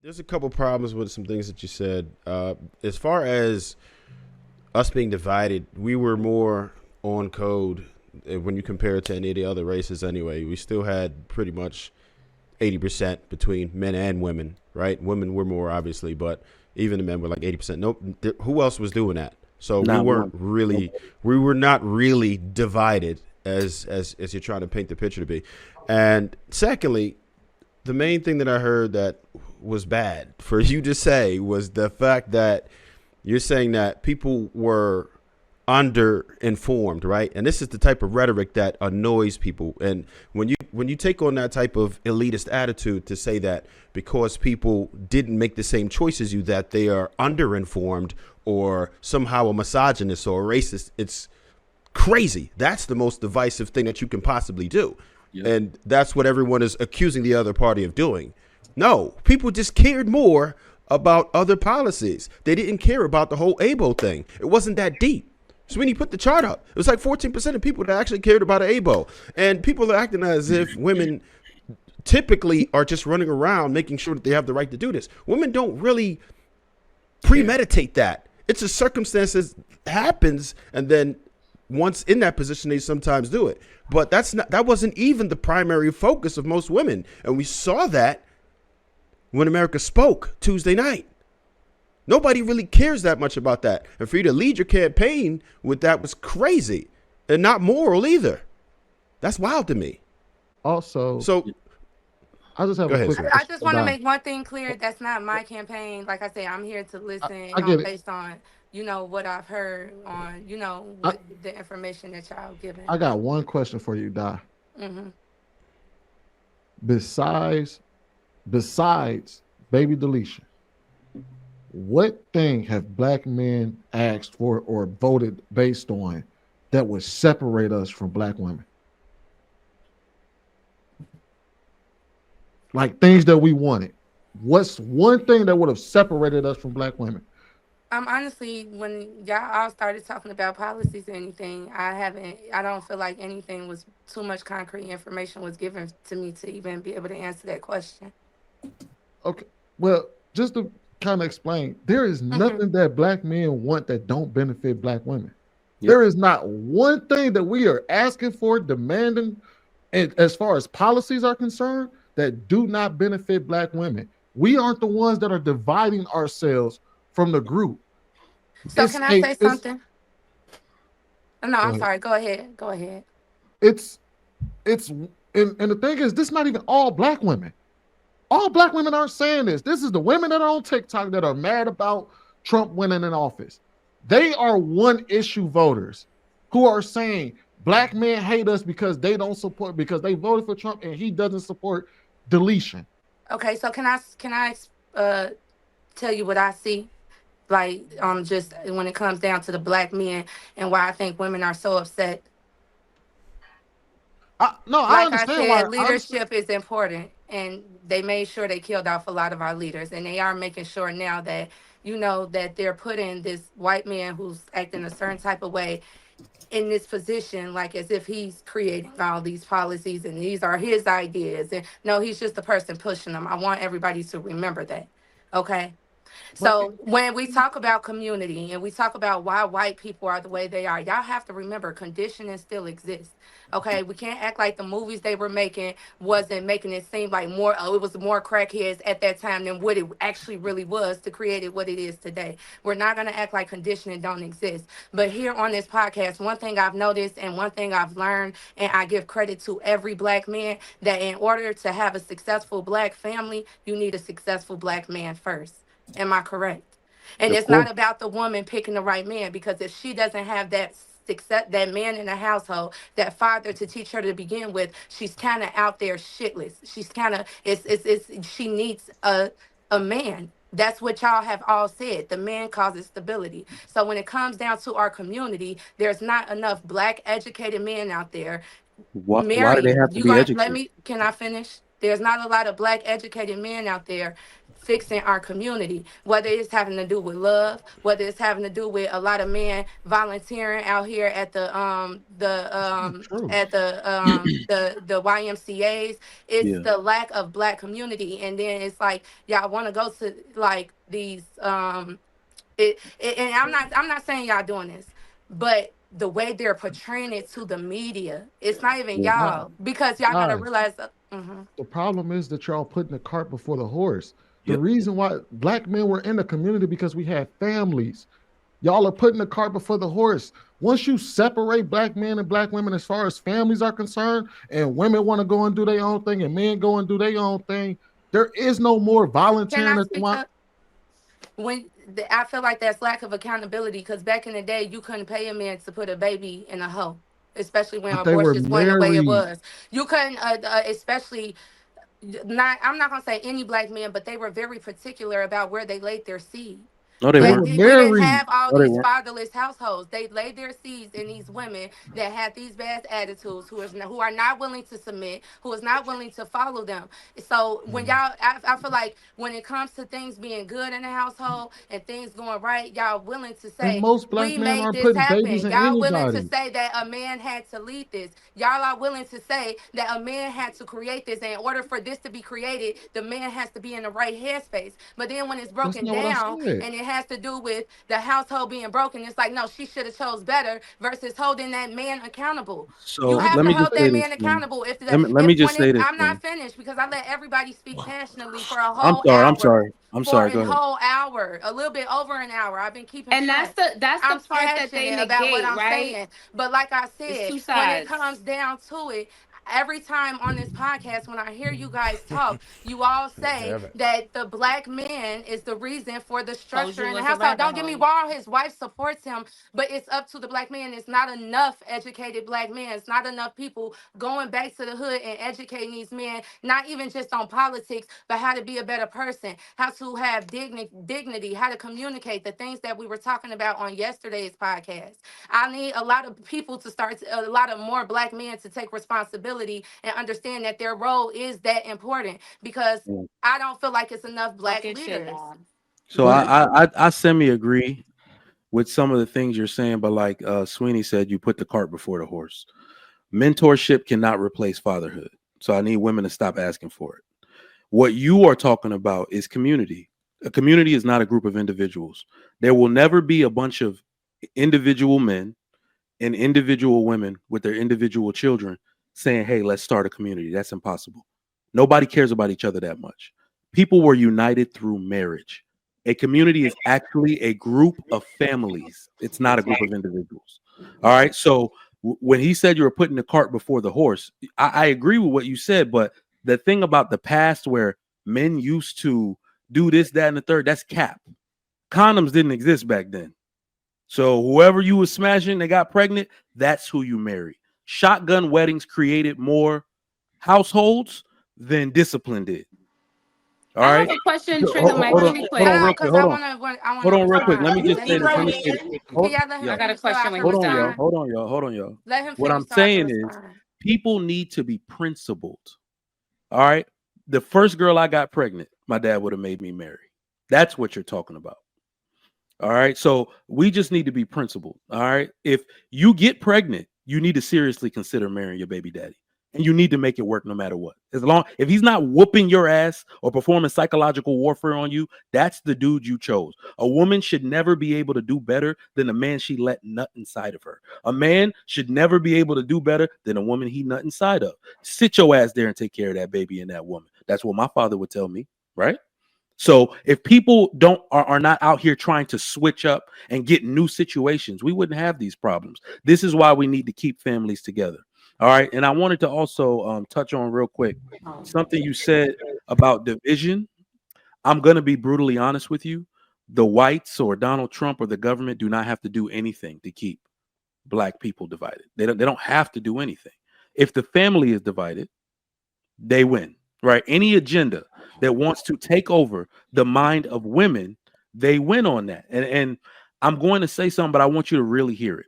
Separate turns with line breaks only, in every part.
There's a couple problems with some things that you said. As far as us being divided, we were more on code when you compare it to any of the other races. Anyway, we still had pretty much 80% between men and women. Right? Women were more obviously, but even the men were like 80%. Nope. Who else was doing that? So we
Not
weren't
one.
really, we were not really divided as you're trying to paint the picture to be. And secondly, the main thing that I heard that was bad for you to say was the fact that you're saying that people were underinformed, right? And this is the type of rhetoric that annoys people. And when you take on that type of elitist attitude to say that because people didn't make the same choices you that they are underinformed or somehow a misogynist or a racist, it's crazy. That's the most divisive thing that you can possibly do.
Yep.
And that's what everyone is accusing the other party of doing. No, people just cared more about other policies. They didn't care about the whole ABO thing. It wasn't that deep. So when you put the chart up, it was like 14% of people that actually cared about an ABO. And people are acting as if women typically are just running around making sure that they have the right to do this. Women don't really premeditate that. It's a circumstance that happens, and then once in that position, they sometimes do it. But that wasn't even the primary focus of most women, and we saw that when America spoke Tuesday night. Nobody really cares that much about that, and for you to lead your campaign with that was crazy and not moral either. That's wild to me.
Also,
So
I just have
go
a
ahead,
quick
sir.
I
question
just
for
want to
Di.
make one thing clear. That's not my campaign. Like I say, I'm here to
I,
listen
I get it.
based on, what I've heard on,
I,
what the information that y'all given.
I got one question for you, Di.
Hmm.
Besides besides baby deletion, what thing have black men asked for or voted based on that would separate us from black women? Like things that we wanted. What's one thing that would have separated us from black women?
Honestly, when y'all all started talking about policies or anything, I don't feel like anything was too much concrete information was given to me to even be able to answer that question.
Okay. Well, just to kind of explain, there is
Hmm.
nothing that black men want that don't benefit black women.
Yep.
There is not one thing that we are asking for, demanding, and as far as policies are concerned, that do not benefit black women. We aren't the ones that are dividing ourselves from the group.
So
It's
can I
a
say
it's
something? No,
go
I'm
ahead.
sorry. Go ahead. Go ahead.
It's and the thing is, this is not even all black women. All black women aren't saying this. This is the women that are on TikTok that are mad about Trump winning in office. They are one issue voters who are saying black men hate us because they don't support because they voted for Trump and he doesn't support deletion.
Okay. So can I uh tell you what I see? Like just when it comes down to the black men and why I think women are so upset.
No, I
Like I
understand why.
said,
I understand.
leadership is important, and they made sure they killed off a lot of our leaders, and they are making sure now that that they're putting this white man who's acting a certain type of way in this position, like as if he's creating all these policies and these are his ideas, and no, he's just the person pushing them. I want everybody to remember that. Okay.
But
So when we talk about community and we talk about why white people are the way they are, y'all have to remember conditioning still exists. Okay, we can't act like the movies they were making wasn't making it seem like more. Oh, it was more crackheads at that time than what it actually really was to create it what it is today. We're not gonna act like conditioning don't exist. But here on this podcast, one thing I've noticed and one thing I've learned, and I give credit to every black man, that in order to have a successful black family, you need a successful black man first. Am I correct? And
Yep.
it's not about the woman picking the right man, because if she doesn't have that success, that man in the household, that father to teach her to begin with, she's kind of out there shitless. She's kind of it's she needs a man. That's what y'all have all said. The man causes stability. So when it comes down to our community, there's not enough black educated men out there.
Why do they
Mary,
have to
you
be
going to let
educated?
me, can I finish? There's not a lot of black educated men out there fixing our community, whether it's having to do with love, whether it's having to do with a lot of men volunteering out here at
True.
the YMCA's. It's
Yeah.
the lack of black community, and then it's like y'all want to go to like these and I'm not saying y'all doing this, but the way they're portraying it to the media, it's not even
Yeah.
y'all, because y'all gotta
Guys,
realize.
the problem is that y'all putting the cart before the horse. The
Yep.
reason why black men were in the community because we had families. Y'all are putting the cart before the horse. Once you separate black men and black women as far as families are concerned, and women want to go and do their own thing, and men go and do their own thing, there is no more
Can
volunteering
I
at the
speak
one.
up? I feel like that's lack of accountability, because back in the day you couldn't pay a man to put a baby in a hoe, especially when
But they were
abortions went the way it
married.
was. You couldn't, especially not. I'm not gonna say any black men, but they were very particular about where they laid their seed.
No, they
They
Like
were
weren't.
we didn't
married.
have all
No, they
these
weren't.
fatherless households. They laid their seeds in these women that had these bad attitudes, who are not willing to submit, who is not willing to follow them. So when y'all, I feel like when it comes to things being good in the household and things going right, y'all willing to
And
say
most black
we
men
made
aren't
this
putting babies
happen.
in
Y'all willing to
anybody.
say that a man had to lead this. Y'all are willing to say that a man had to create this. And in order for this to be created, the man has to be in the right headspace. But then when it's
That's
broken
not what I
down
said.
and it has to do with the household being broken, it's like, no, she should have chose better versus holding that man accountable. You
So
I
have
let
to
me
never
just
hold
say
that
said.
this,
man
man.
accountable. If the
Let
if
me just
when
say
it,
this,
I'm not
man.
finished because I let everybody speak passionately for a
I'm
whole
sorry. I'm
hour,
sorry. I'm
for
sorry.
a
Go ahead.
whole hour, a little bit over an hour. I've been keeping
And
track.
that's the
I'm
part that they
passionate about what
negate,
I'm
right?
saying. But like I
It's
said,
two
when it
sides.
comes down to it, every time on this podcast, when I hear you guys talk, you all say
Have it.
that the black man is the reason for the
Told
structure
you it
in the
was a
household.
rabbit
Don't get me
hole.
wrong, his wife supports him, but it's up to the black man. It's not enough educated black men. It's not enough people going back to the hood and educating these men, not even just on politics, but how to be a better person, how to have dignity, how to communicate, the things that we were talking about on yesterday's podcast. I need a lot of people to start, a lot of more black men to take responsibility and understand that their role is that important, because
Yeah.
I don't feel like it's enough
Talk
black
your shit,
leaders.
mom.
So
But
I semi agree with some of the things you're saying, but like Sweeney said, you put the cart before the horse. Mentorship cannot replace fatherhood. So I need women to stop asking for it. What you are talking about is community. A community is not a group of individuals. There will never be a bunch of individual men and individual women with their individual children saying, hey, let's start a community. That's impossible. Nobody cares about each other that much. People were united through marriage. A community is actually a group of families. It's not a group of individuals. All right. So when he said you were putting the cart before the horse, I agree with what you said. But the thing about the past where men used to do this, that, and the third, that's cap. Condoms didn't exist back then. So whoever you was smashing, they got pregnant, that's who you marry. Shotgun weddings created more households than discipline did. All
I
right.
have a question,
So,
Trigger Mike, really
hold
Hold
on,
quick.
real
on,
quick.
because
Hold on.
I want
Hold
to
on, real quick.
respond.
Let me just
Let
say
him
this. Let me
finish.
say this.
Can
Hold,
y'all let him
I
yeah.
got a
finish so I
question when
can
you're
Hold on, y'all.
done.
respond?
Hold on, y'all. Hold on, y'all.
Let him
What
finish
I'm
so I can
saying is
respond.
people need to be principled. All right. The first girl I got pregnant, my dad would have made me marry. That's what you're talking about. All right. So we just need to be principled. All right. If you get pregnant, you need to seriously consider marrying your baby daddy. And you need to make it work no matter what. As long if he's not whooping your ass or performing psychological warfare on you, that's the dude you chose. A woman should never be able to do better than a man she let nut inside of her. A man should never be able to do better than a woman he nut inside of. Sit your ass there and take care of that baby and that woman. That's what my father would tell me, right? So if people are not out here trying to switch up and get new situations, we wouldn't have these problems. This is why we need to keep families together. All right. And I wanted to also touch on real quick something you said about division. I'm going to be brutally honest with you. The whites or Donald Trump or the government do not have to do anything to keep black people divided. They don't have to do anything. If the family is divided, they win, right? Any agenda that wants to take over the mind of women, they win on that. And I'm going to say something, but I want you to really hear it.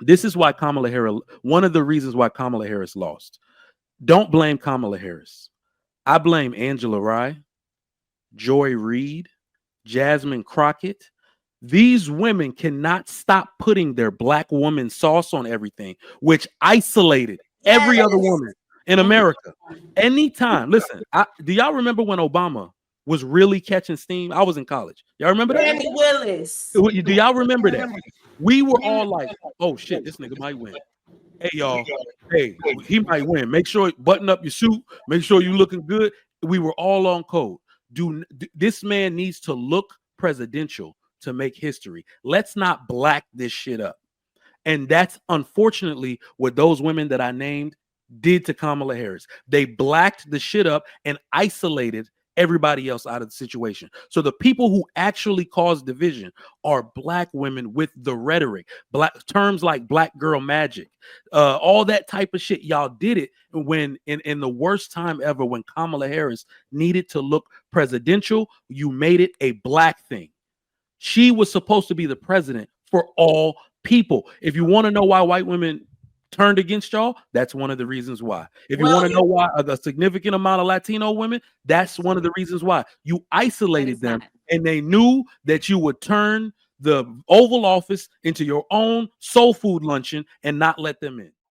This is why Kamala Harris, one of the reasons why Kamala Harris lost. Don't blame Kamala Harris. I blame Angela Rye Joy Reid, Jasmine Crockett. These women cannot stop putting their black woman sauce on everything, which isolated every other woman in America. Anytime, listen, do y'all remember when Obama was really catching steam? I was in college. Y'all remember that?
Danny Willis.
Do y'all remember that? We were all like, oh shit, this nigga might win. Hey, y'all. Hey, he might win. Make sure button up your suit. Make sure you looking good. We were all on code. This man needs to look presidential to make history. Let's not black this shit up. And that's unfortunately what those women that I named did to Kamala Harris. They blacked the shit up and isolated everybody else out of the situation. So the people who actually cause division are black women with the rhetoric, black terms like black girl magic, all that type of shit. Y'all did it when in the worst time ever, when Kamala Harris needed to look presidential, you made it a black thing. She was supposed to be the president for all people. If you want to know why white women turned against y'all, that's one of the reasons why. If you want to know why a significant amount of Latino women, that's one of the reasons why. You isolated them, and they knew that you would turn the Oval Office into your own soul food luncheon and not let them in.